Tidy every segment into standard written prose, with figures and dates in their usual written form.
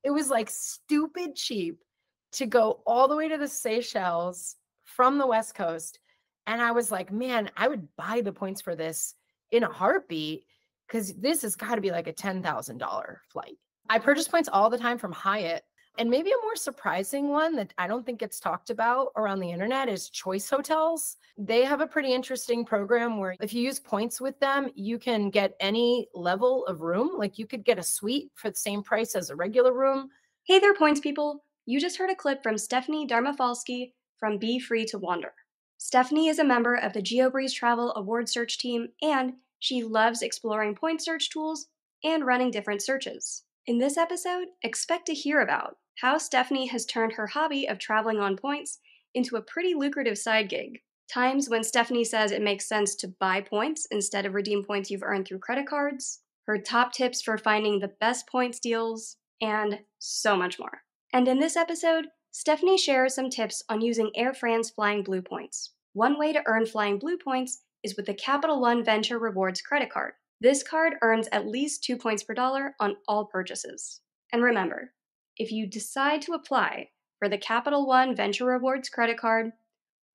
It was like stupid cheap to go all the way to the Seychelles from the West Coast. And I was like, man, I would buy the points for this in a heartbeat because this has got to be like a $10,000 flight. I purchase points all the time from Hyatt. And maybe a more surprising one that I don't think gets talked about around the internet is Choice Hotels. They have a pretty interesting program where if you use points with them, you can get any level of room. Like you could get a suite for the same price as a regular room. Hey there, points people! You just heard a clip from Stephanie Darmafalski from Be Free to Wander. Stephanie is a member of the Geobreezetravel award search team, and she loves exploring point search tools and running different searches. In this episode, expect to hear about how Stephanie has turned her hobby of traveling on points into a pretty lucrative side gig, times when Stephanie says it makes sense to buy points instead of redeem points you've earned through credit cards, her top tips for finding the best points deals, and so much more. And in this episode, Stephanie shares some tips on using Air France FlyingBlue points. One way to earn FlyingBlue points is with the Capital One Venture Rewards credit card. This card earns at least 2 points per dollar on all purchases. And remember, if you decide to apply for the Capital One Venture Rewards credit card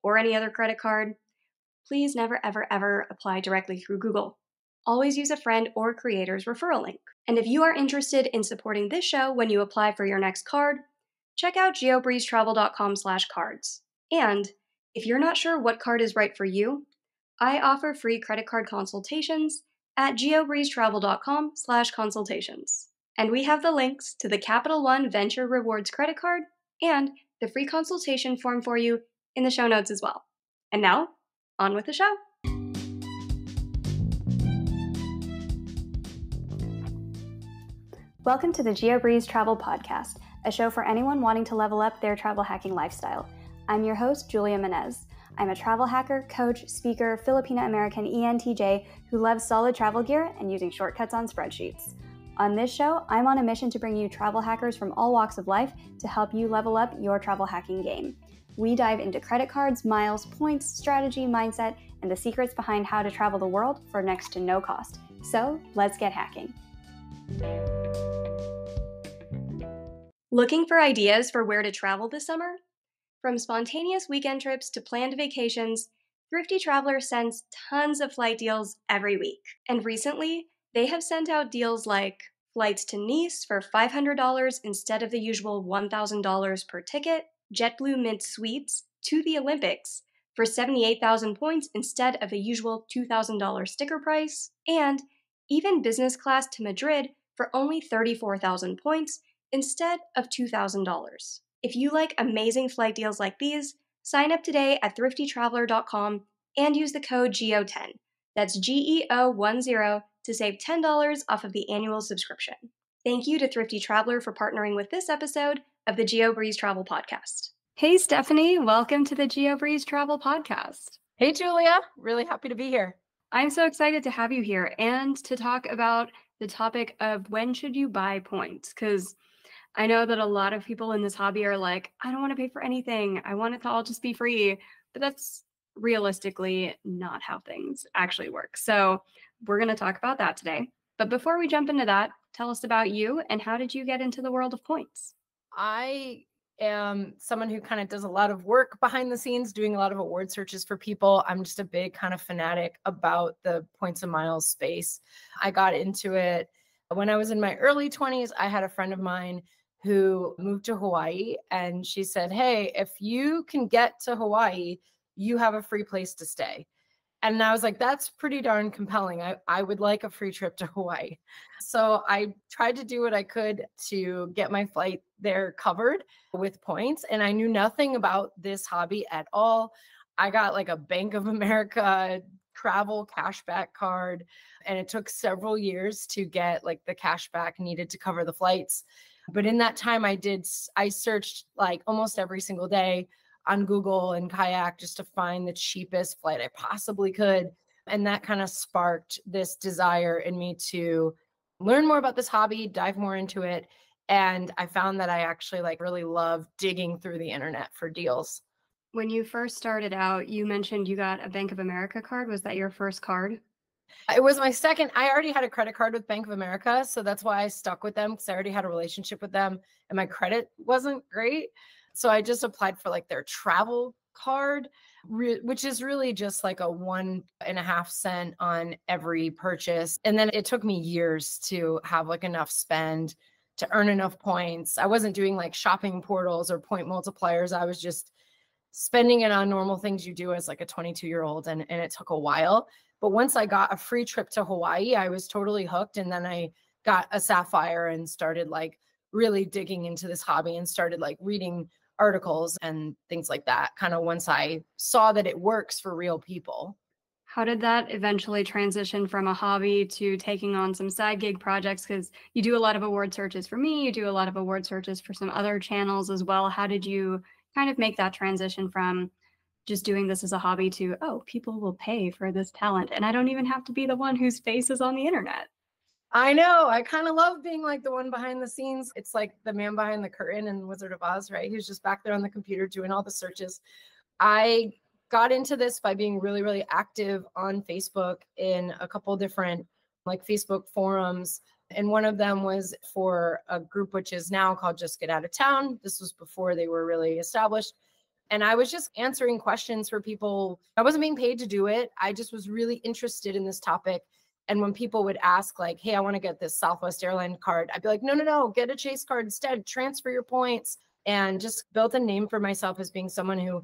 or any other credit card, please never, ever, ever apply directly through Google. Always use a friend or creator's referral link. And if you are interested in supporting this show when you apply for your next card, check out geobreezetravel.com/cards. And if you're not sure what card is right for you, I offer free credit card consultations at geobreezetravel.com/consultations. And we have the links to the Capital One Venture Rewards credit card and the free consultation form for you in the show notes as well. And now, on with the show. Welcome to the Geobreezetravel podcast, a show for anyone wanting to level up their travel hacking lifestyle. I'm your host, Julia Menez. I'm a travel hacker, coach, speaker, Filipina-American ENTJ who loves solid travel gear and using shortcuts on spreadsheets. On this show, I'm on a mission to bring you travel hackers from all walks of life to help you level up your travel hacking game. We dive into credit cards, miles, points, strategy, mindset, and the secrets behind how to travel the world for next to no cost. So, let's get hacking. Looking for ideas for where to travel this summer? From spontaneous weekend trips to planned vacations, Thrifty Traveler sends tons of flight deals every week. And recently, they have sent out deals like flights to Nice for $500 instead of the usual $1,000 per ticket, JetBlue Mint Suites to the Olympics for 78,000 points instead of the usual $2,000 sticker price, and even business class to Madrid for only 34,000 points instead of $2,000. If you like amazing flight deals like these, sign up today at thriftytraveler.com and use the code GEO10. That's GEO10 to save $10 off of the annual subscription. Thank you to Thrifty Traveler for partnering with this episode of the Geobreezetravel podcast. Hey, Stephanie, welcome to the Geobreezetravel podcast. Hey, Julia. Really happy to be here. I'm so excited to have you here and to talk about the topic of when should you buy points, because I know that a lot of people in this hobby are like, I don't want to pay for anything. I want it to all just be free. But that's realistically not how things actually work. So we're going to talk about that today. But before we jump into that, tell us about you and how did you get into the world of points? I am someone who kind of does a lot of work behind the scenes, doing a lot of award searches for people. I'm just a big kind of fanatic about the points and miles space. I got into it when I was in my early 20s. I had a friend of mine who moved to Hawaii, and she said, hey, if you can get to Hawaii, you have a free place to stay. And I was like, that's pretty darn compelling. I would like a free trip to Hawaii. So I tried to do what I could to get my flight there covered with points. And I knew nothing about this hobby at all. I got like a Bank of America travel cashback card, and it took several years to get like the cashback needed to cover the flights. But in that time, I searched like almost every single day on Google and Kayak just to find the cheapest flight I possibly could. And that kind of sparked this desire in me to learn more about this hobby, dive more into it. And I found that I actually like really love digging through the internet for deals. When you first started out, you mentioned you got a Bank of America card. Was that your first card? It was my second. I already had a credit card with Bank of America, so that's why I stuck with them, because I already had a relationship with them and my credit wasn't great. So I just applied for like their travel card, which is really just like a 1.5 cent on every purchase. And then it took me years to have like enough spend to earn enough points. I wasn't doing like shopping portals or point multipliers. I was just spending it on normal things you do as like a 22-year-old. And it took a while. But once I got a free trip to Hawaii, I was totally hooked. And then I got a Sapphire and started like really digging into this hobby and started like reading articles and things like that. Kind of once I saw that it works for real people. How did that eventually transition from a hobby to taking on some side gig projects? Because you do a lot of award searches for me, you do a lot of award searches for some other channels as well. How did you kind of make that transition from just doing this as a hobby to, oh, people will pay for this talent and I don't even have to be the one whose face is on the internet? I know. I kind of love being like the one behind the scenes. It's like the man behind the curtain in Wizard of Oz, right? He's just back there on the computer doing all the searches. I got into this by being really, really active on Facebook in a couple different like Facebook forums. And one of them was for a group which is now called Just Get Out of Town. This was before they were really established. And I was just answering questions for people. I wasn't being paid to do it. I just was really interested in this topic. And when people would ask, like, hey, I want to get this Southwest Airline card, I'd be like, no, no, no, get a Chase card instead, transfer your points, and just built a name for myself as being someone who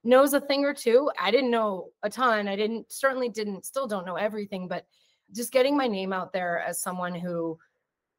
knows a thing or two. I didn't know a ton. Still don't know everything, but just getting my name out there as someone who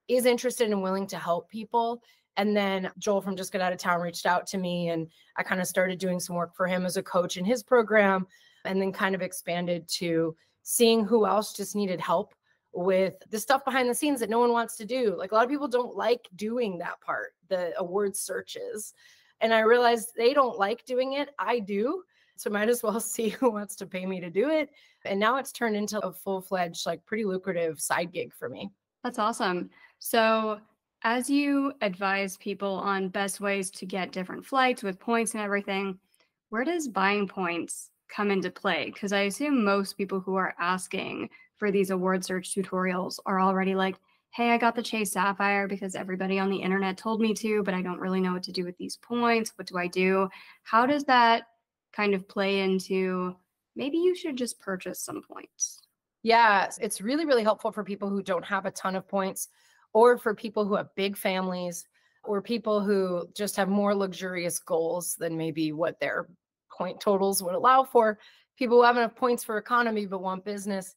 is interested and willing to help people. And then Joel from Just Get Out of Town reached out to me, and I kind of started doing some work for him as a coach in his program, and then kind of expanded to seeing who else just needed help with the stuff behind the scenes that no one wants to do. Like a lot of people don't like doing that part, the award searches. And I realized they don't like doing it. I do. So might as well see who wants to pay me to do it. And now it's turned into a full-fledged, like pretty lucrative side gig for me. That's awesome. So, as you advise people on best ways to get different flights with points and everything, where does buying points come into play? Because I assume most people who are asking for these award search tutorials are already like, hey, I got the Chase Sapphire because everybody on the internet told me to, but I don't really know what to do with these points. What do I do? How does that kind of play into maybe you should just purchase some points? Yeah, it's really, really helpful for people who don't have a ton of points, or for people who have big families, or people who just have more luxurious goals than maybe what their point totals would allow for. People who have enough points for economy but want business.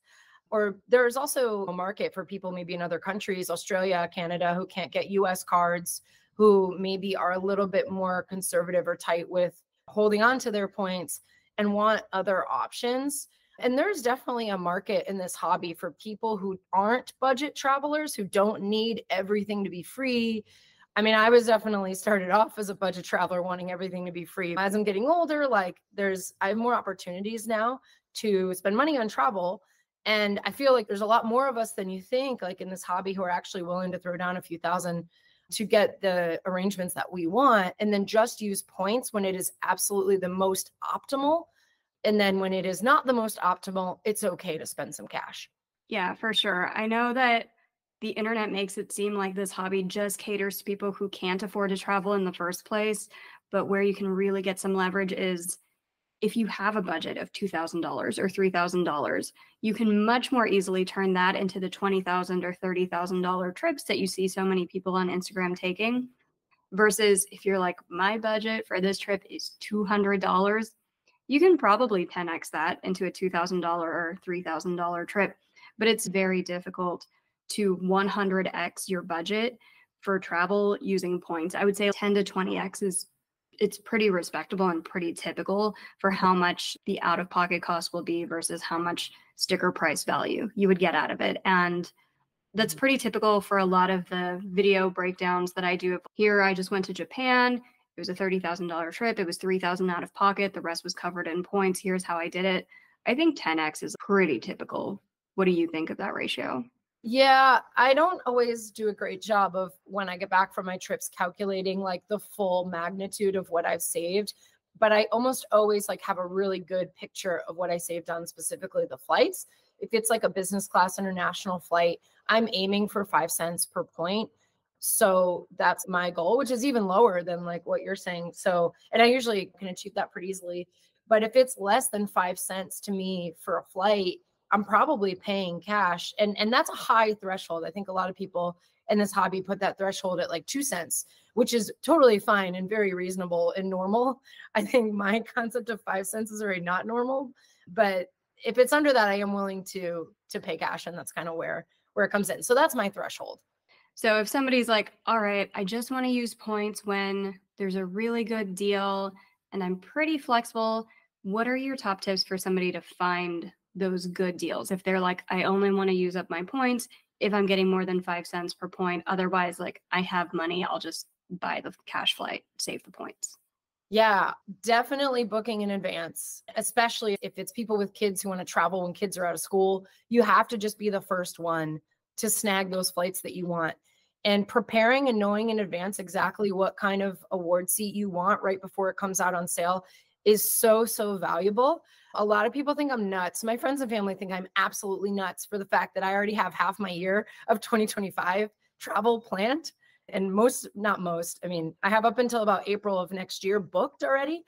Or there's also a market for people maybe in other countries, Australia, Canada, who can't get US cards, who maybe are a little bit more conservative or tight with holding on to their points and want other options. And there's definitely a market in this hobby for people who aren't budget travelers, who don't need everything to be free. I mean, I was definitely started off as a budget traveler wanting everything to be free. As I'm getting older, like I have more opportunities now to spend money on travel. And I feel like there's a lot more of us than you think, like in this hobby, who are actually willing to throw down a few thousand to get the arrangements that we want, and then just use points when it is absolutely the most optimal. And then when it is not the most optimal, it's okay to spend some cash. Yeah, for sure. I know that the internet makes it seem like this hobby just caters to people who can't afford to travel in the first place. But where you can really get some leverage is if you have a budget of $2,000 or $3,000, you can much more easily turn that into the $20,000 or $30,000 trips that you see so many people on Instagram taking. Versus if you're like, my budget for this trip is $200, you can probably 10x that into a $2,000 or $3,000 trip. But it's very difficult to 100x your budget for travel using points. I would say 10 to 20x it's pretty respectable and pretty typical for how much the out-of-pocket cost will be versus how much sticker price value you would get out of it. And that's pretty typical for a lot of the video breakdowns that I do. Here, I just went to Japan. It was a $30,000 trip. It was $3,000 out of pocket. The rest was covered in points. Here's how I did it. I think 10x is pretty typical. What do you think of that ratio? Yeah, I don't always do a great job of, when I get back from my trips, calculating like the full magnitude of what I've saved. But I almost always like have a really good picture of what I saved on specifically the flights. If it's like a business class international flight, I'm aiming for 5 cents per point. So that's my goal, which is even lower than like what you're saying. So, and I usually can achieve that pretty easily. But if it's less than 5 cents to me for a flight, I'm probably paying cash. And that's a high threshold. I think a lot of people in this hobby put that threshold at like 2 cents, which is totally fine and very reasonable and normal. I think my concept of 5 cents is already not normal. But if it's under that, I am willing to pay cash. And that's kind of where it comes in. So that's my threshold. So if somebody's like, all right, I just want to use points when there's a really good deal and I'm pretty flexible, what are your top tips for somebody to find those good deals? If they're like, I only want to use up my points if I'm getting more than 5 cents per point. Otherwise, like I have money, I'll just buy the cash flight, save the points. Yeah, definitely booking in advance, especially if it's people with kids who want to travel when kids are out of school. You have to just be the first one to snag those flights that you want. And preparing and knowing in advance exactly what kind of award seat you want right before it comes out on sale is so, so valuable. A lot of people think I'm nuts. My friends and family think I'm absolutely nuts for the fact that I already have half my year of 2025 travel planned. And not most, I mean, I have up until about April of next year booked already.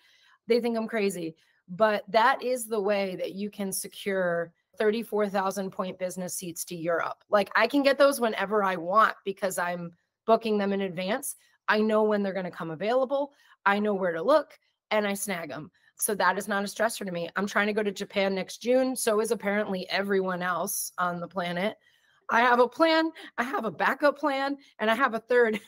They think I'm crazy, but that is the way that you can secure 34,000 point business seats to Europe. Like I can get those whenever I want because I'm booking them in advance. I know when they're going to come available. I know where to look and I snag them. So that is not a stressor to me. I'm trying to go to Japan next June. So is apparently everyone else on the planet. I have a plan, I have a backup plan, and I have a third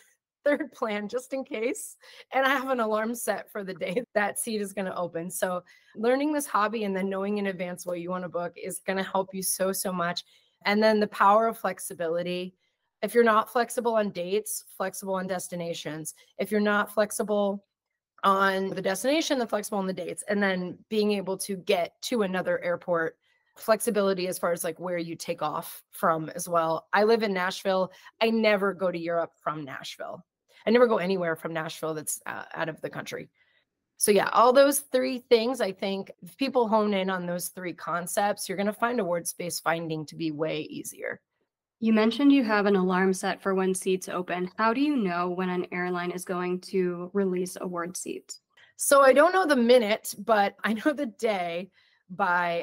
plan just in case. And I have an alarm set for the day that seat is going to open. So learning this hobby and then knowing in advance what you want to book is going to help you so, so much. And then the power of flexibility. If you're not flexible on dates, flexible on destinations. If you're not flexible on the destination, then flexible on the dates. And then being able to get to another airport, flexibility as far as like where you take off from as well. I live in Nashville. I never go to Europe from Nashville. I never go anywhere from Nashville that's out of the country. So yeah, all those three things, I think if people hone in on those three concepts, you're going to find award space finding to be way easier. You mentioned you have an alarm set for when seats open. How do you know when an airline is going to release award seats? So I don't know the minute, but I know the day.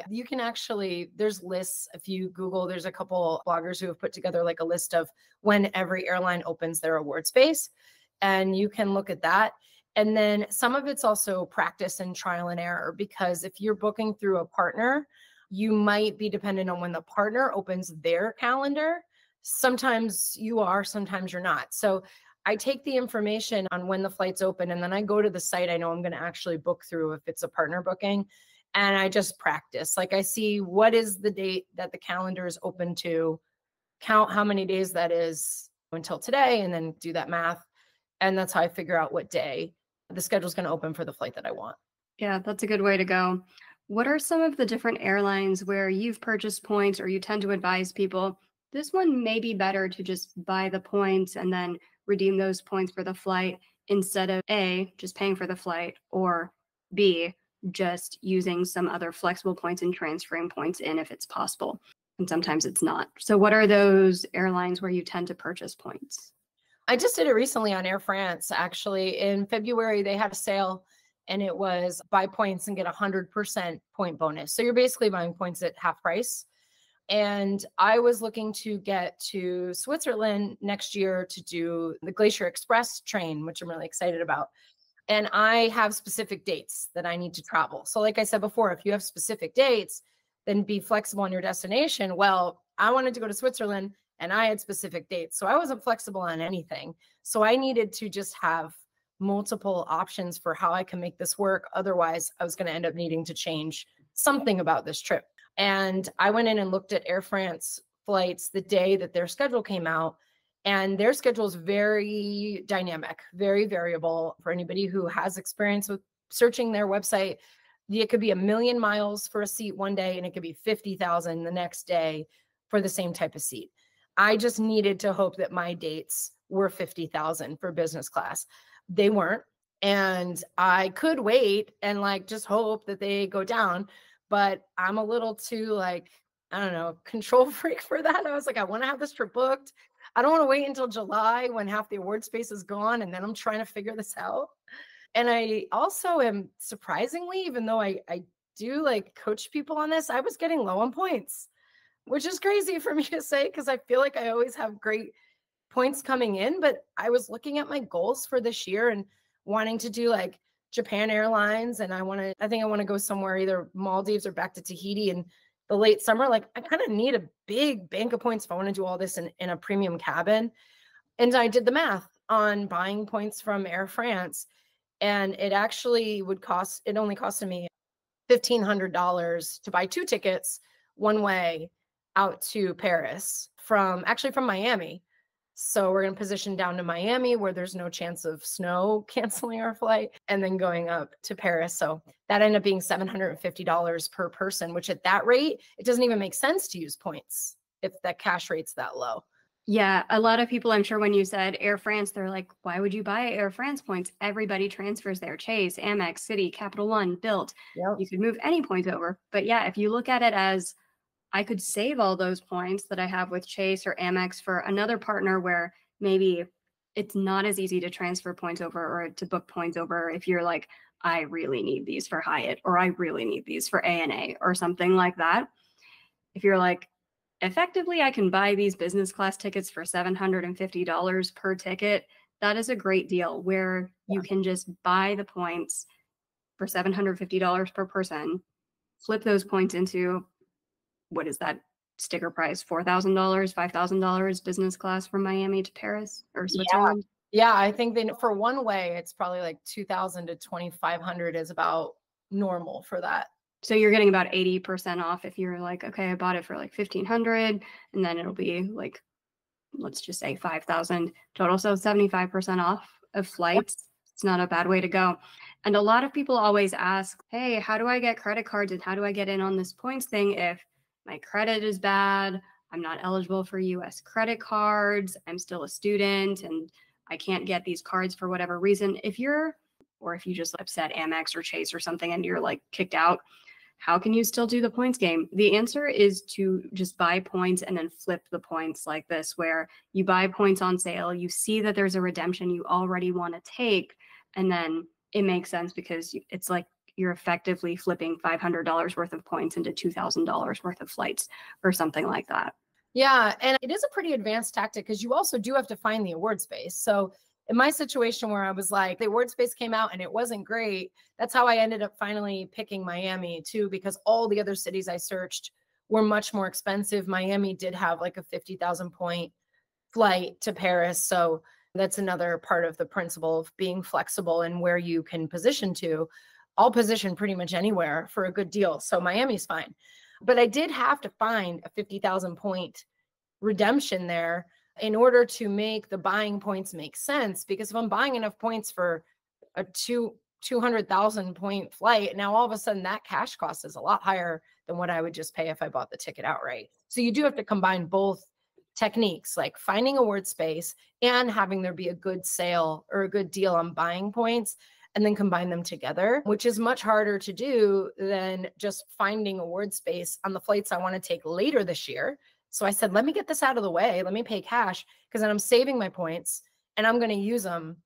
You can actually, there's lists. If you Google, there's a couple bloggers who have put together like a list of when every airline opens their award space, and you can look at that. And then some of it's also practice and trial and error, because if you're booking through a partner, you might be dependent on when the partner opens their calendar. Sometimes you are, sometimes you're not. So I take the information on when the flights open, and then I go to the site I know I'm going to actually book through if it's a partner booking. And I just practice. Like I see what is the date that the calendar is open to, count how many days that is until today, and then do that math. And that's how I figure out what day the schedule is going to open for the flight that I want. Yeah, that's a good way to go. What are some of the different airlines where you've purchased points or you tend to advise people, this one may be better to just buy the points and then redeem those points for the flight instead of A, just paying for the flight, or B, just using some other flexible points and transferring points in if it's possible. And sometimes it's not. So what are those airlines where you tend to purchase points? I just did it recently on Air France. Actually, in February, they had a sale and it was buy points and get 100% point bonus. So you're basically buying points at half price. And I was looking to get to Switzerland next year to do the Glacier Express train, which I'm really excited about. And I have specific dates that I need to travel. So like I said before, if you have specific dates, then be flexible on your destination. Well, I wanted to go to Switzerland and I had specific dates. So I wasn't flexible on anything. So I needed to just have multiple options for how I can make this work. Otherwise, I was going to end up needing to change something about this trip. And I went in and looked at Air France flights the day that their schedule came out. And their schedule is very dynamic, very variable. For anybody who has experience with searching their website, it could be 1,000,000 miles for a seat one day, and it could be 50,000 the next day for the same type of seat. I just needed to hope that my dates were 50,000 for business class. They weren't. And I could wait and like just hope that they go down. But I'm a little too like I don't know, control freak for that. I was like, I want to have this trip booked. I don't want to wait until July when half the award space is gone and then I'm trying to figure this out. And I also am surprisingly, even though I do like coach people on this, I was getting low on points, which is crazy for me to say because I feel like I always have great points coming in. But I was looking at my goals for this year and wanting to do like Japan Airlines. And I think I want to go somewhere, either Maldives or back to Tahiti in the late summer. Like I kind of need a big bank of points if I want to do all this in a premium cabin. And I did the math on buying points from Air France. And it actually it only costed me $1,500 to buy 2 tickets one way out to Paris from Miami. So we're going to position down to Miami where there's no chance of snow canceling our flight and then going up to Paris. So that ended up being $750 per person, which at that rate, it doesn't even make sense to use points if that cash rate's that low. Yeah, a lot of people, I'm sure when you said Air France, they're like, why would you buy Air France points? Everybody transfers there. Chase, Amex, Citi, Capital One, Bilt. Yep. You could move any points over. But yeah, if you look at it as I could save all those points that I have with Chase or Amex for another partner where maybe it's not as easy to transfer points over or to book points over if you're like, I really need these for Hyatt or I really need these for ANA or something like that. If you're like, effectively, I can buy these business class tickets for $750 per ticket. That is a great deal where you can just buy the points for $750 per person, flip those points into, what is that sticker price? $4,000, $5,000 business class from Miami to Paris or Switzerland? Yeah, I think for one way, it's probably like 2,000 to 2,500 is about normal for that. So you're getting about 80% off if you're like, okay, I bought it for like 1,500 and then it'll be like, let's just say 5,000 total. So 75% off of flights. It's not a bad way to go. And a lot of people always ask, hey, how do I get credit cards and how do I get in on this points thing if my credit is bad? I'm not eligible for US credit cards. I'm still a student and I can't get these cards for whatever reason. If you just upset Amex or Chase or something and you're like kicked out, how can you still do the points game? The answer is to just buy points and then flip the points like this, where you buy points on sale, you see that there's a redemption you already want to take, and then it makes sense because it's like you're effectively flipping $500 worth of points into $2,000 worth of flights or something like that. Yeah, and it is a pretty advanced tactic because you also do have to find the award space. So in my situation where I was like, the award space came out and it wasn't great, that's how I ended up finally picking Miami too, because all the other cities I searched were much more expensive. Miami did have like a 50,000 point flight to Paris. So that's another part of the principle of being flexible and where you can position to. I'll position pretty much anywhere for a good deal. So Miami's fine. But I did have to find a 50,000 point redemption there in order to make the buying points make sense. Because if I'm buying enough points for a 200,000 point flight, now all of a sudden that cash cost is a lot higher than what I would just pay if I bought the ticket outright. So you do have to combine both techniques, like finding award space and having there be a good sale or a good deal on buying points, and then combine them together, which is much harder to do than just finding award space on the flights I want to take later this year. So I said, let me get this out of the way. Let me pay cash because then I'm saving my points and I'm going to use them.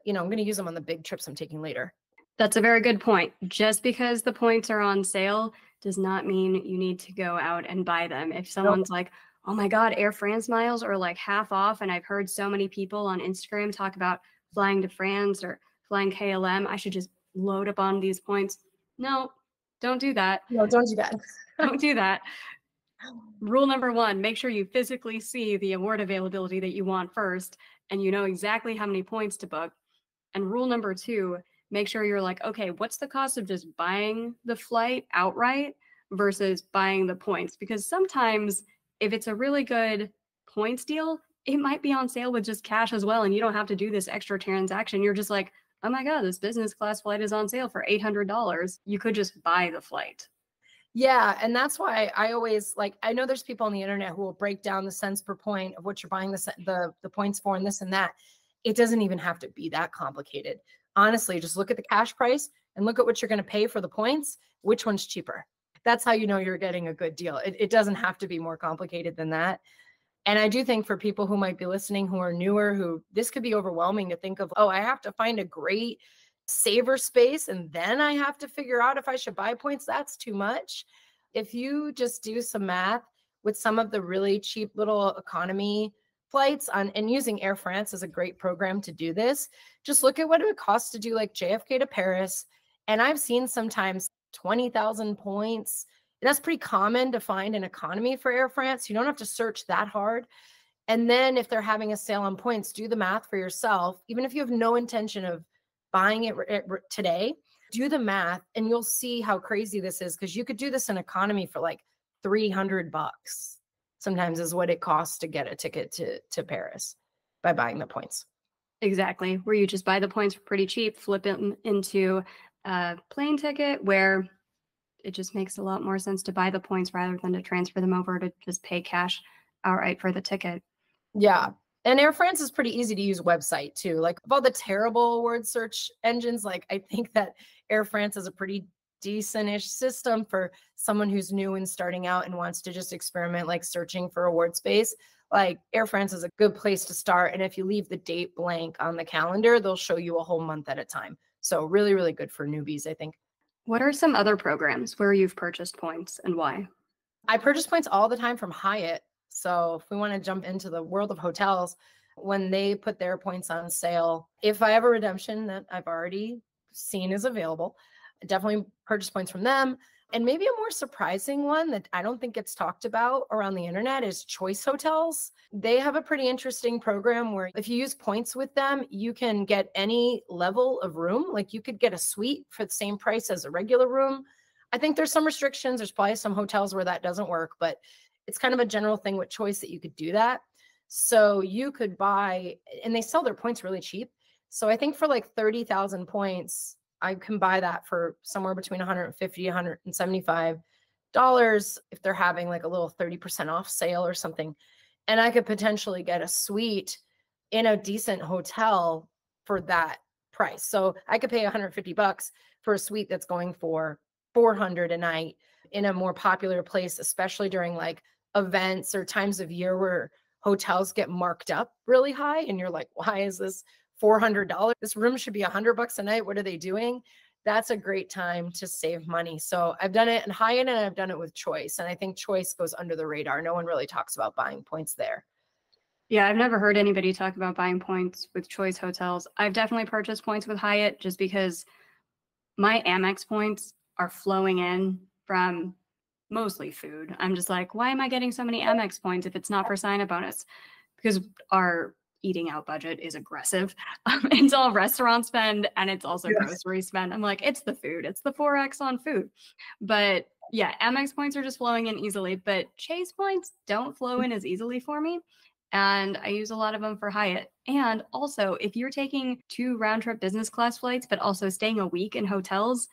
I'm going to use them on the big trips I'm taking later. That's a very good point. Just because the points are on sale does not mean you need to go out and buy them. If someone's like, oh my God, Air France miles are like half off. And I've heard so many people on Instagram talk about flying to France or flying KLM, I should just load up on these points. No, don't do that. No, don't do that. Don't do that. Rule number one, make sure you physically see the award availability that you want first, and you know exactly how many points to book. And rule number two, make sure you're like, okay, what's the cost of just buying the flight outright versus buying the points? Because sometimes if it's a really good points deal, it might be on sale with just cash as well. And you don't have to do this extra transaction. You're just like, oh my God, this business class flight is on sale for $800. You could just buy the flight. Yeah. And that's why I always I know there's people on the internet who will break down the cents per point of what you're buying the points for and this and that. It doesn't even have to be that complicated. Honestly, just look at the cash price and look at what you're going to pay for the points. Which one's cheaper? That's how you know you're getting a good deal. It doesn't have to be more complicated than that. And I do think for people who might be listening, who are newer, who this could be overwhelming to think of, oh, I have to find a great saver space and then I have to figure out if I should buy points. That's too much. If you just do some math with some of the really cheap little economy flights on, and using Air France is a great program to do this, just look at what it would cost to do like JFK to Paris. And I've seen sometimes 20,000 points. That's pretty common to find in economy for Air France. You don't have to search that hard. And then if they're having a sale on points, do the math for yourself. Even if you have no intention of buying it today, do the math and you'll see how crazy this is, because you could do this in economy for like $300 sometimes is what it costs to get a ticket to Paris by buying the points. Exactly. Where you just buy the points for pretty cheap, flip them into a plane ticket, where it just makes a lot more sense to buy the points rather than to transfer them over to just pay cash outright for the ticket. Yeah. And Air France is pretty easy to use website too. Like of all the terrible word search engines, like I think that Air France is a pretty decent-ish system for someone who's new and starting out and wants to just experiment, like searching for a word space. Like Air France is a good place to start. And if you leave the date blank on the calendar, they'll show you a whole month at a time. So really, really good for newbies, I think. What are some other programs where you've purchased points and why? I purchase points all the time from Hyatt. So if we want to jump into the world of hotels, when they put their points on sale, if I have a redemption that I've already seen is available, I definitely purchase points from them. And maybe a more surprising one that I don't think gets talked about around the internet is Choice Hotels. They have a pretty interesting program where if you use points with them, you can get any level of room. Like you could get a suite for the same price as a regular room. I think there's some restrictions. There's probably some hotels where that doesn't work, but it's kind of a general thing with Choice that you could do that. So you could buy, and they sell their points really cheap. So I think for like 30,000 points, I can buy that for somewhere between $150, $175 if they're having like a little 30% off sale or something. And I could potentially get a suite in a decent hotel for that price. So I could pay $150 for a suite that's going for $400 a night in a more popular place, especially during like events or times of year where hotels get marked up really high. And you're like, why is this $400? This room should be $100 a night. What are they doing? That's a great time to save money. So I've done it in Hyatt and I've done it with Choice. And I think Choice goes under the radar. No one really talks about buying points there. Yeah, I've never heard anybody talk about buying points with Choice Hotels. I've definitely purchased points with Hyatt just because my Amex points are flowing in from mostly food. I'm just like, why am I getting so many Amex points if it's not for sign-up bonus? Because our eating out budget is aggressive. It's all restaurant spend and it's also grocery spend. I'm like, it's the food. It's the 4X on food. But yeah, Amex points are just flowing in easily, but Chase points don't flow in as easily for me. And I use a lot of them for Hyatt. And also, if you're taking 2 round-trip business class flights, but also staying a week in hotels,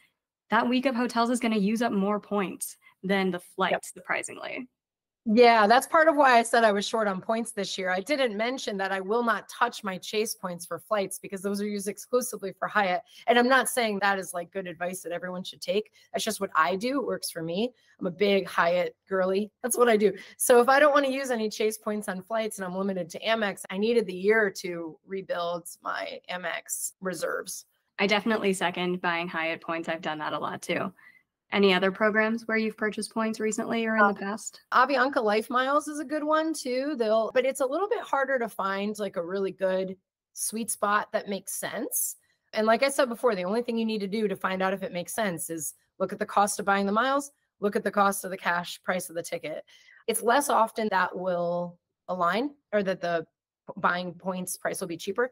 that week of hotels is going to use up more points than the flights, surprisingly. Yeah, that's part of why I said I was short on points this year. I didn't mention that I will not touch my Chase points for flights because those are used exclusively for Hyatt. And I'm not saying that is like good advice that everyone should take. That's just what I do. It works for me. I'm a big Hyatt girly. That's what I do. So if I don't want to use any Chase points on flights and I'm limited to Amex, I needed the year to rebuild my Amex reserves. I definitely second buying Hyatt points. I've done that a lot too. Any other programs where you've purchased points recently or in the past? Avianca Life Miles is a good one too. But it's a little bit harder to find like a really good sweet spot that makes sense. And like I said before, the only thing you need to do to find out if it makes sense is look at the cost of buying the miles, look at the cost of the cash price of the ticket. It's less often that will align or that the buying points price will be cheaper.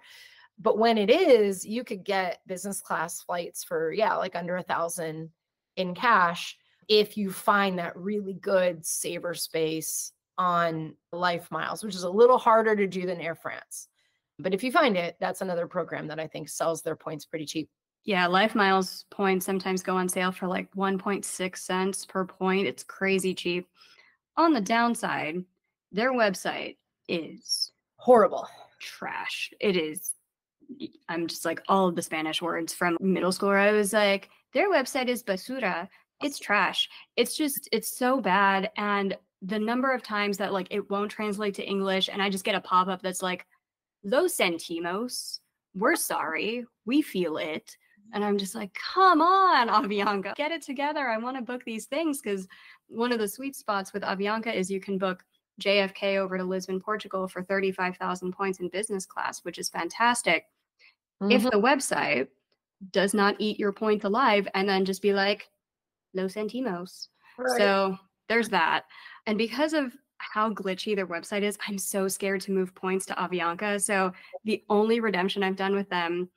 But when it is, you could get business class flights for, like under $1,000 in cash if you find that really good saver space on Life Miles, which is a little harder to do than Air France. But if you find it, that's another program that I think sells their points pretty cheap. Yeah, Life Miles points sometimes go on sale for like 1.6 cents per point. It's crazy cheap. On the downside, their website is horrible. Trash. It is. I'm just like all of the Spanish words from middle school where I was like, their website is basura. It's trash. It's so bad. And the number of times that like it won't translate to English and I just get a pop-up that's like, Los sentimos, we're sorry, we feel it. And I'm just like, come on, Avianca, get it together. I want to book these things because one of the sweet spots with Avianca is you can book JFK over to Lisbon, Portugal for 35,000 points in business class, which is fantastic. If Mhm. the website does not eat your points alive and then just be like, Los sentimos. Right. So there's that. And because of how glitchy their website is, I'm so scared to move points to Avianca. So the only redemption I've done with them,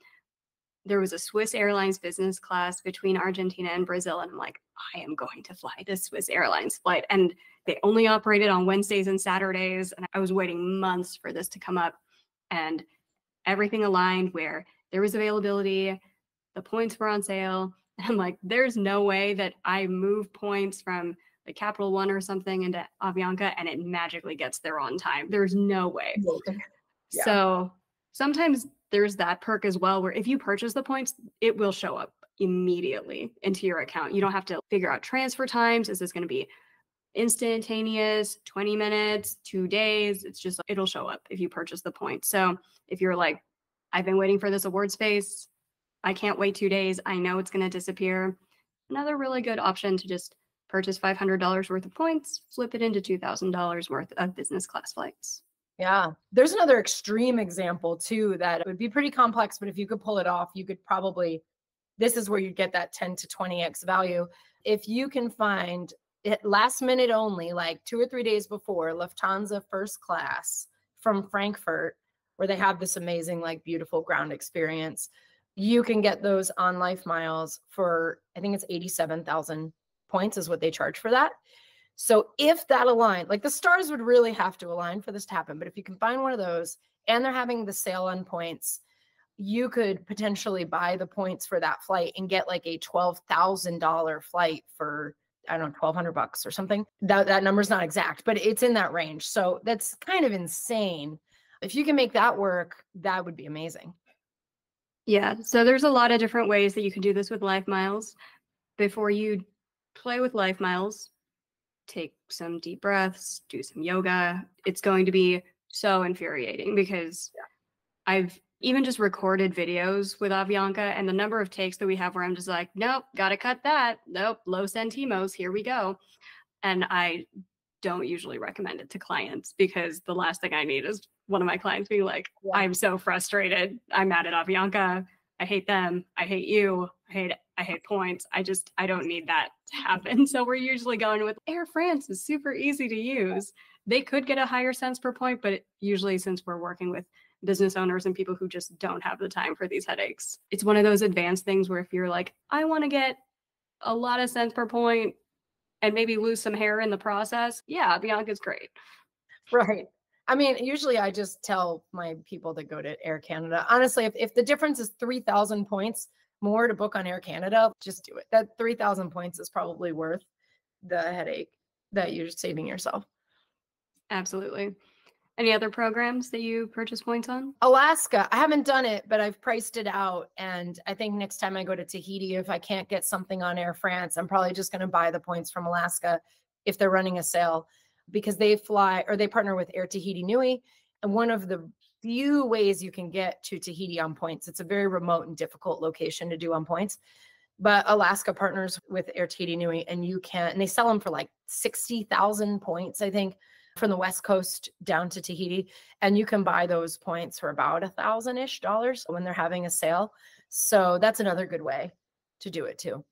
there was a Swiss Airlines business class between Argentina and Brazil. And I'm like, I am going to fly this Swiss Airlines flight. And they only operated on Wednesdays and Saturdays. And I was waiting months for this to come up. And everything aligned where there was availability, the points were on sale. And I'm like, there's no way that I move points from the Capital One or something into Avianca and it magically gets there on time. There's no way. Yeah. So sometimes there's that perk as well, where if you purchase the points, it will show up immediately into your account. You don't have to figure out transfer times. Is this going to be instantaneous, 20 minutes, 2 days? It's just, it'll show up if you purchase the points. So if you're like, I've been waiting for this award space, I can't wait 2 days, I know it's going to disappear. Another really good option to just purchase $500 worth of points, flip it into $2,000 worth of business class flights. Yeah. There's another extreme example too that would be pretty complex, but if you could pull it off, you could probably, this is where you get that 10 to 20x value. If you can find it last minute only, like 2 or 3 days before, Lufthansa first class from Frankfurt, where they have this amazing, like beautiful ground experience, you can get those on Life Miles for, I think it's 87,000 points is what they charge for that. So if that aligned, like the stars would really have to align for this to happen. But if you can find one of those and they're having the sale on points, you could potentially buy the points for that flight and get like a $12,000 flight for, I don't know, $1,200 or something. That number's not exact, but it's in that range. So that's kind of insane. If you can make that work, that would be amazing. Yeah. So there's a lot of different ways that you can do this with Life Miles. Before you play with Life Miles, take some deep breaths, do some yoga. It's going to be so infuriating because I've even just recorded videos with Avianca and the number of takes that we have where I'm just like, nope, gotta cut that. Nope, Los sentimos, here we go. And I don't usually recommend it to clients because the last thing I need is one of my clients being like, I'm so frustrated. I'm mad at Avianca. I hate them. I hate you. I hate points. I don't need that to happen. So we're usually going with Air France is super easy to use. They could get a higher cents per point, but usually since we're working with business owners and people who just don't have the time for these headaches, it's one of those advanced things where if you're like, I want to get a lot of cents per point and maybe lose some hair in the process, yeah, Bianca's great. Right. I mean, usually I just tell my people that go to Air Canada, honestly, if the difference is 3,000 points more to book on Air Canada, just do it. That 3,000 points is probably worth the headache that you're saving yourself. Absolutely. Any other programs that you purchase points on? Alaska, I haven't done it, but I've priced it out. And I think next time I go to Tahiti, if I can't get something on Air France, I'm probably just going to buy the points from Alaska if they're running a sale, because they fly or they partner with Air Tahiti Nui. And one of the few ways you can get to Tahiti on points, it's a very remote and difficult location to do on points. But Alaska partners with Air Tahiti Nui, and they sell them for like 60,000 points, I think, from the West Coast down to Tahiti. And you can buy those points for about $1,000-ish when they're having a sale. So that's another good way to do it too.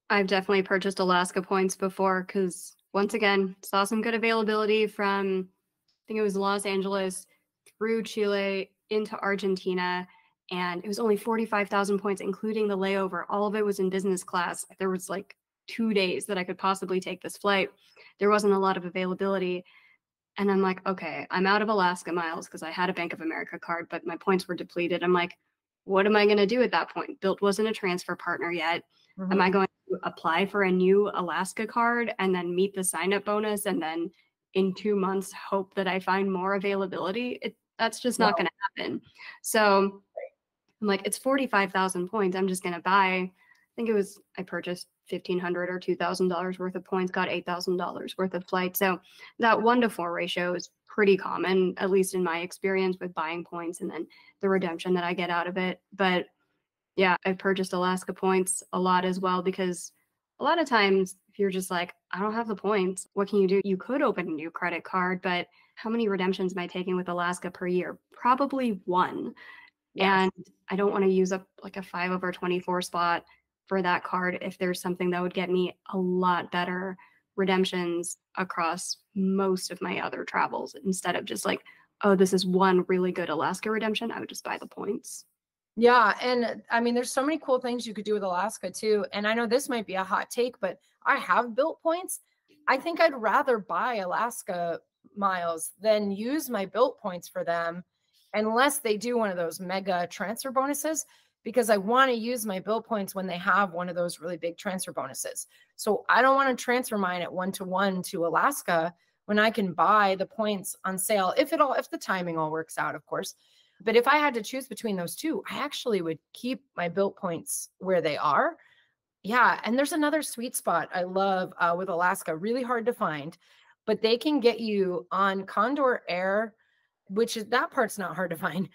I've definitely purchased Alaska points before because once again, saw some good availability from, I think it was Los Angeles through Chile into Argentina. And it was only 45,000 points, including the layover. All of it was in business class. There was like 2 days that I could possibly take this flight. There wasn't a lot of availability. And I'm like, okay, I'm out of Alaska miles because I had a Bank of America card, but my points were depleted. I'm like, what am I going to do at that point? Bilt wasn't a transfer partner yet. Mm-hmm. Am I going to apply for a new Alaska card and then meet the sign-up bonus and then in 2 months hope that I find more availability? That's just not going to happen. So I'm like, it's 45,000 points. I'm just going to buy think I purchased $1,500 or $2,000 worth of points, got $8,000 worth of flights. So that 1-to-4 ratio is pretty common, at least in my experience with buying points and then the redemption that I get out of it. But yeah, I've purchased Alaska points a lot as well, because a lot of times if you're just like, I don't have the points, what can you do? You could open a new credit card, but how many redemptions am I taking with Alaska per year? Probably one. Yes. And I don't want to use up like a 5/24 spot for that card if there's something that would get me a lot better redemptions across most of my other travels, instead of just like, oh, this is one really good Alaska redemption. I would just buy the points. Yeah. And I mean, there's so many cool things you could do with Alaska too. And I know this might be a hot take, but I have built points. I think I'd rather buy Alaska miles than use my built points for them, unless they do one of those mega transfer bonuses, because I want to use my built points when they have one of those really big transfer bonuses. So I don't want to transfer mine at 1-to-1 to Alaska when I can buy the points on sale, if the timing all works out, of course. But if I had to choose between those two, I actually would keep my built points where they are. Yeah. And there's another sweet spot I love with Alaska, really hard to find, but they can get you on Condor Air, which is, that part's not hard to find,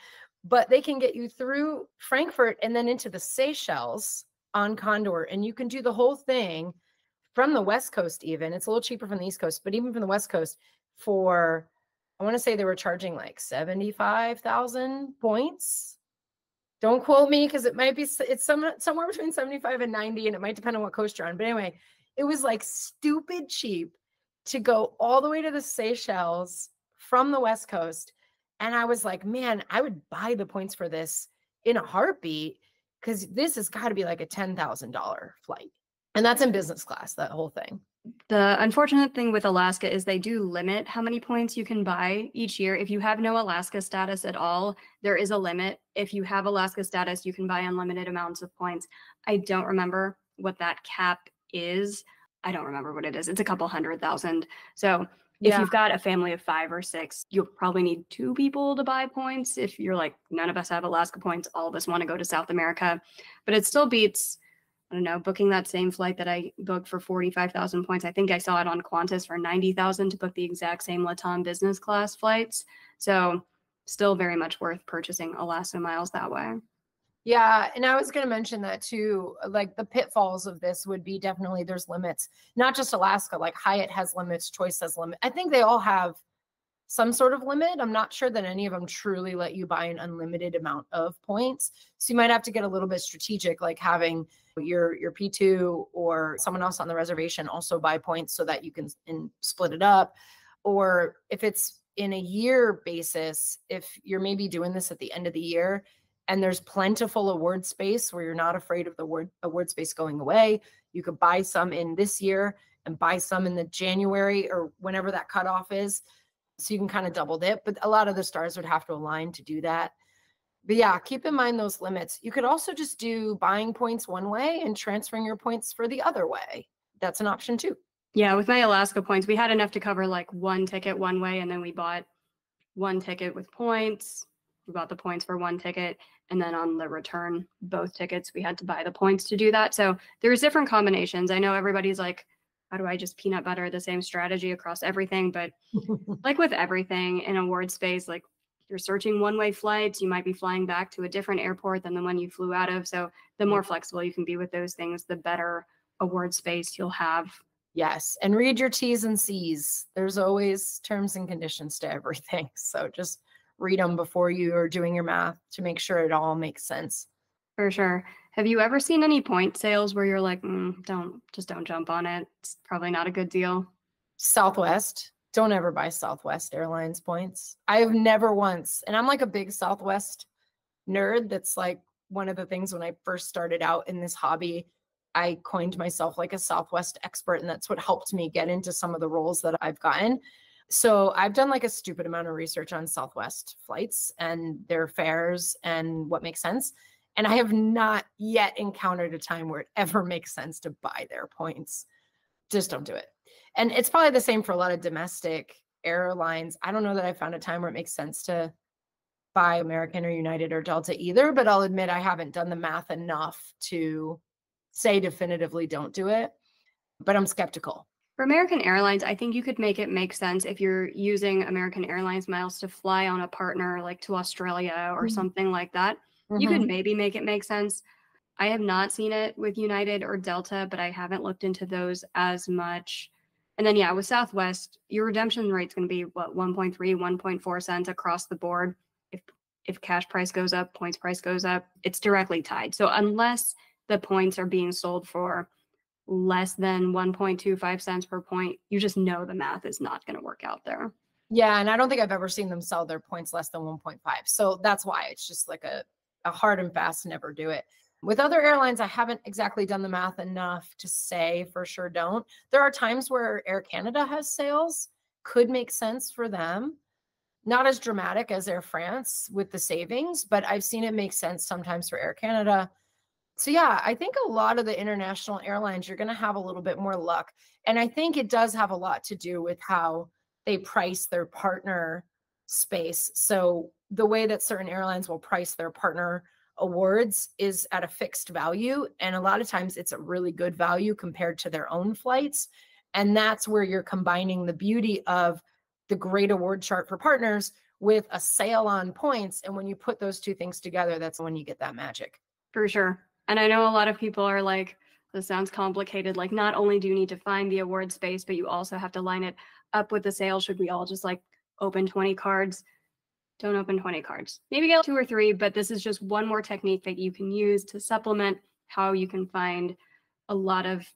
but they can get you through Frankfurt and then into the Seychelles on Condor. And you can do the whole thing from the West Coast even. It's a little cheaper from the East Coast, but even from the West Coast for, I want to say they were charging like 75,000 points. Don't quote me, because it might be, it's somewhere between 75 and 90, and it might depend on what coast you're on. But anyway, it was like stupid cheap to go all the way to the Seychelles from the West Coast. And I was like, man, I would buy the points for this in a heartbeat, because this has got to be like a $10,000 flight. And that's in business class, that whole thing. The unfortunate thing with Alaska is they do limit how many points you can buy each year. If you have no Alaska status at all, there is a limit. If you have Alaska status, you can buy unlimited amounts of points. I don't remember what that cap is. I don't remember what it is. It's a couple 100,000. So if you've got a family of 5 or 6, you'll probably need 2 people to buy points. If you're like, none of us have Alaska points, all of us want to go to South America. But it still beats, I don't know, booking that same flight that I booked for 45,000 points. I think I saw it on Qantas for 90,000 to book the exact same Latam business class flights. So still very much worth purchasing Alaska miles that way. Yeah. And I was going to mention that too. Like the pitfalls of this would be definitely there's limits, not just Alaska, like Hyatt has limits, Choice has limits. I think they all have some sort of limit. I'm not sure that any of them truly let you buy an unlimited amount of points. So you might have to get a little bit strategic, like having your P2 or someone else on the reservation also buy points so that you can split it up. Or if it's in a year basis, if you're maybe doing this at the end of the year and there's plentiful award space where you're not afraid of the award space going away, you could buy some in this year and buy some in the January or whenever that cutoff is. So you can kind of double dip, but a lot of the stars would have to align to do that. But yeah, keep in mind those limits. You could also just do buying points one way and transferring your points for the other way. That's an option too. Yeah, with my Alaska points, we had enough to cover like one ticket one way, and then we bought one ticket with points. We bought the points for one ticket, and then on the return, both tickets, we had to buy the points to do that. So there's different combinations. I know everybody's like, how do I just peanut butter the same strategy across everything? But like with everything in award space, like you're searching one-way flights, you might be flying back to a different airport than the one you flew out of. So the more flexible you can be with those things, the better award space you'll have. Yes. And read your T's and C's. There's always terms and conditions to everything. So just read them before you are doing your math to make sure it all makes sense. For sure. Have you ever seen any point sales where you're like, don't jump on it? It's probably not a good deal. Southwest. Don't ever buy Southwest Airlines points. I've never once, and I'm like a big Southwest nerd. That's like one of the things when I first started out in this hobby, I coined myself like a Southwest expert, and that's what helped me get into some of the roles that I've gotten. So I've done like a stupid amount of research on Southwest flights and their fares and what makes sense. And I have not yet encountered a time where it ever makes sense to buy their points. Just don't do it. And it's probably the same for a lot of domestic airlines. I don't know that I found a time where it makes sense to buy American or United or Delta either, but I'll admit I haven't done the math enough to say definitively don't do it, but I'm skeptical. For American Airlines, I think you could make it make sense if you're using American Airlines miles to fly on a partner like to Australia or something like that. You could Mm-hmm. maybe make it make sense. I have not seen it with United or Delta, but I haven't looked into those as much. And then, yeah, with Southwest, your redemption rate's going to be what, 1.3, 1.4 cents across the board. If cash price goes up, points price goes up, it's directly tied. So unless the points are being sold for less than 1.25 cents per point, you just know the math is not going to work out there. Yeah, and I don't think I've ever seen them sell their points less than 1.5. So that's why it's just like a hard and fast never do it. With other airlines, I haven't exactly done the math enough to say for sure don't. There are times where Air Canada has sales, could make sense for them. Not as dramatic as Air France with the savings, but I've seen it make sense sometimes for Air Canada. So yeah, I think a lot of the international airlines, you're going to have a little bit more luck. And I think it does have a lot to do with how they price their partner space. So the way that certain airlines will price their partner awards is at a fixed value. And a lot of times it's a really good value compared to their own flights. And that's where you're combining the beauty of the great award chart for partners with a sale on points. And when you put those two things together, that's when you get that magic. For sure. And I know a lot of people are like, this sounds complicated. Like, not only do you need to find the award space, but you also have to line it up with the sale. Should we all just like open 20 cards? Don't open 20 cards. Maybe get 2 or 3, but this is just one more technique that you can use to supplement how you can find a lot of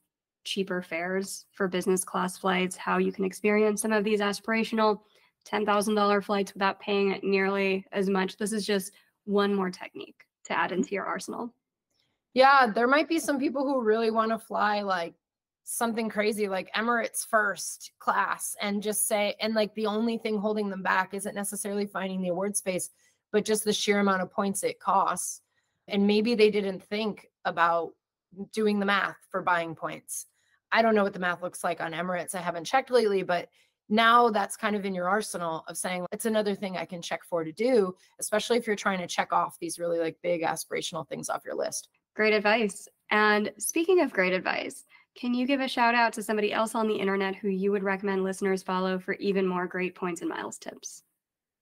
cheaper fares for business class flights, how you can experience some of these aspirational $10,000 flights without paying nearly as much. This is just one more technique to add into your arsenal. Yeah, there might be some people who really want to fly like something crazy like Emirates first class and just say, and like the only thing holding them back isn't necessarily finding the award space, but just the sheer amount of points it costs. And maybe they didn't think about doing the math for buying points. I don't know what the math looks like on Emirates. I haven't checked lately, but now that's kind of in your arsenal of saying it's another thing I can check for to do, especially if you're trying to check off these really like big aspirational things off your list. Great advice. And speaking of great advice, can you give a shout out to somebody else on the internet who you would recommend listeners follow for even more great points and miles tips?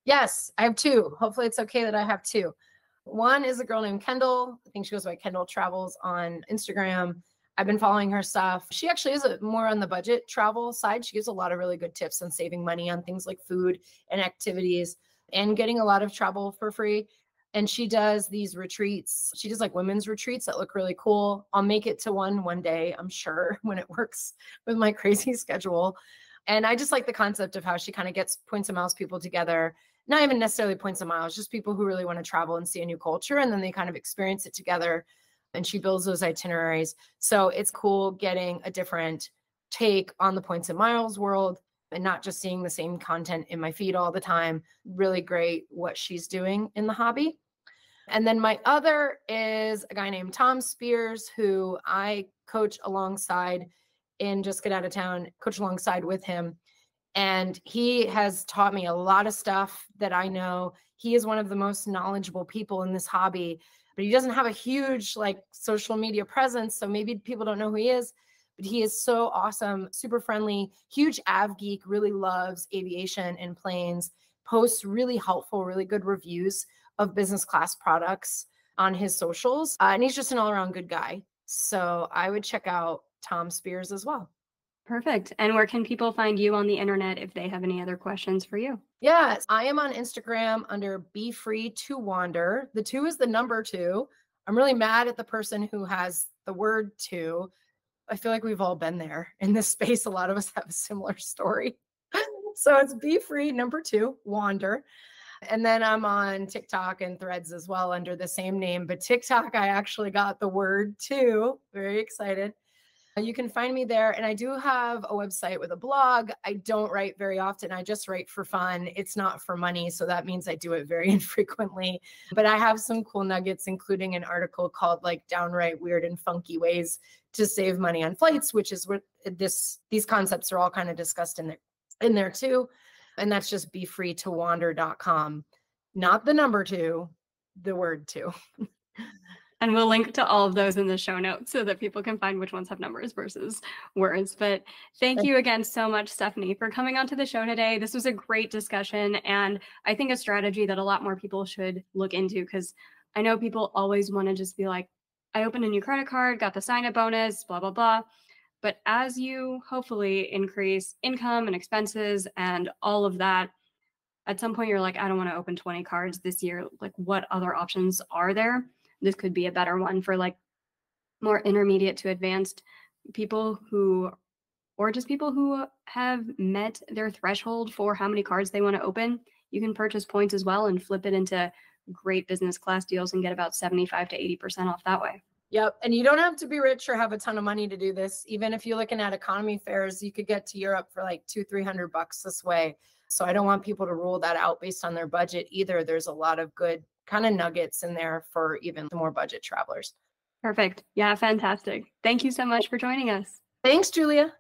Yes, I have 2. Hopefully it's okay that I have 2. One is a girl named Kendall. I think she goes by Kendall Travels on Instagram. I've been following her stuff. She actually is more on the budget travel side. She gives a lot of really good tips on saving money on things like food and activities and getting a lot of travel for free. And she does these retreats. She does like women's retreats that look really cool. I'll make it to one day, I'm sure, when it works with my crazy schedule. And I just like the concept of how she kind of gets points and miles people together. Not even necessarily points and miles, just people who really want to travel and see a new culture. And then they kind of experience it together. And she builds those itineraries. So it's cool getting a different take on the points and miles world and not just seeing the same content in my feed all the time. Really great what she's doing in the hobby. And then my other is a guy named Tom Spears, who I coach alongside in Just Get Out of Town, coach alongside with him. And he has taught me a lot of stuff that I know. He is one of the most knowledgeable people in this hobby, but he doesn't have a huge like social media presence. So maybe people don't know who he is, but he is so awesome, super friendly, huge av geek, really loves aviation and planes, posts really helpful, really good reviews of business class products on his socials. And he's just an all around good guy. So I would check out Tom Spears as well. Perfect. And where can people find you on the internet if they have any other questions for you? Yes, I am on Instagram under Be Free to Wander. The 2 is the number 2. I'm really mad at the person who has the word 2. I feel like we've all been there in this space. A lot of us have a similar story. So it's Be Free number 2, Wander. And then I'm on TikTok and Threads as well under the same name. But TikTok, I actually got the word 2. Very excited. You can find me there. And I do have a website with a blog. I don't write very often. I just write for fun. It's not for money. So that means I do it very infrequently. But I have some cool nuggets, including an article called like Downright Weird and Funky Ways to Save Money on Flights, which is what these concepts are all kind of discussed in there too. And that's just befreetowander.com. Not the number 2, the word 2. And we'll link to all of those in the show notes so that people can find which ones have numbers versus words. But thank you again so much, Stephanie, for coming onto the show today. This was a great discussion, and I think a strategy that a lot more people should look into, because I know people always want to just be like, I opened a new credit card, got the sign-up bonus, blah, blah, blah. But as you hopefully increase income and expenses and all of that, at some point you're like, I don't want to open 20 cards this year. Like, what other options are there? This could be a better one for like more intermediate to advanced people who, or just people who have met their threshold for how many cards they want to open. You can purchase points as well and flip it into great business class deals and get about 75 to 80% off that way. Yep. And you don't have to be rich or have a ton of money to do this. Even if you're looking at economy fares, you could get to Europe for like $200-300 this way. So I don't want people to rule that out based on their budget either. There's a lot of good kind of nuggets in there for even the more budget travelers. Perfect. Yeah, fantastic. Thank you so much for joining us. Thanks, Julia.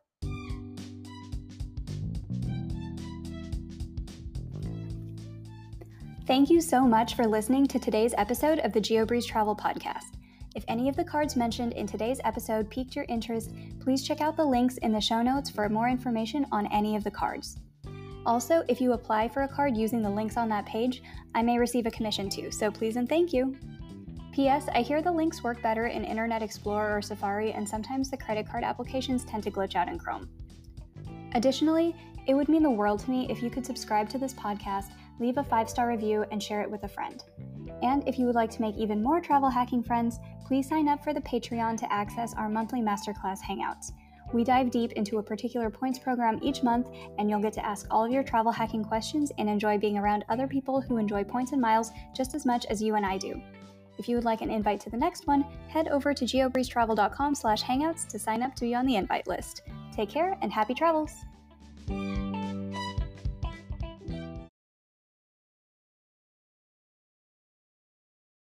Thank you so much for listening to today's episode of the Geobreeze Travel Podcast. If any of the cards mentioned in today's episode piqued your interest, please check out the links in the show notes for more information on any of the cards. Also, if you apply for a card using the links on that page, I may receive a commission too, so please and thank you. P.S. I hear the links work better in Internet Explorer or Safari, and sometimes the credit card applications tend to glitch out in Chrome. Additionally, it would mean the world to me if you could subscribe to this podcast, leave a 5-star review, and share it with a friend. And if you would like to make even more travel hacking friends, please sign up for the Patreon to access our monthly masterclass hangouts. We dive deep into a particular points program each month, and you'll get to ask all of your travel hacking questions and enjoy being around other people who enjoy points and miles just as much as you and I do. If you would like an invite to the next one, head over to geobreezetravel.com/hangouts to sign up to be on the invite list. Take care and happy travels!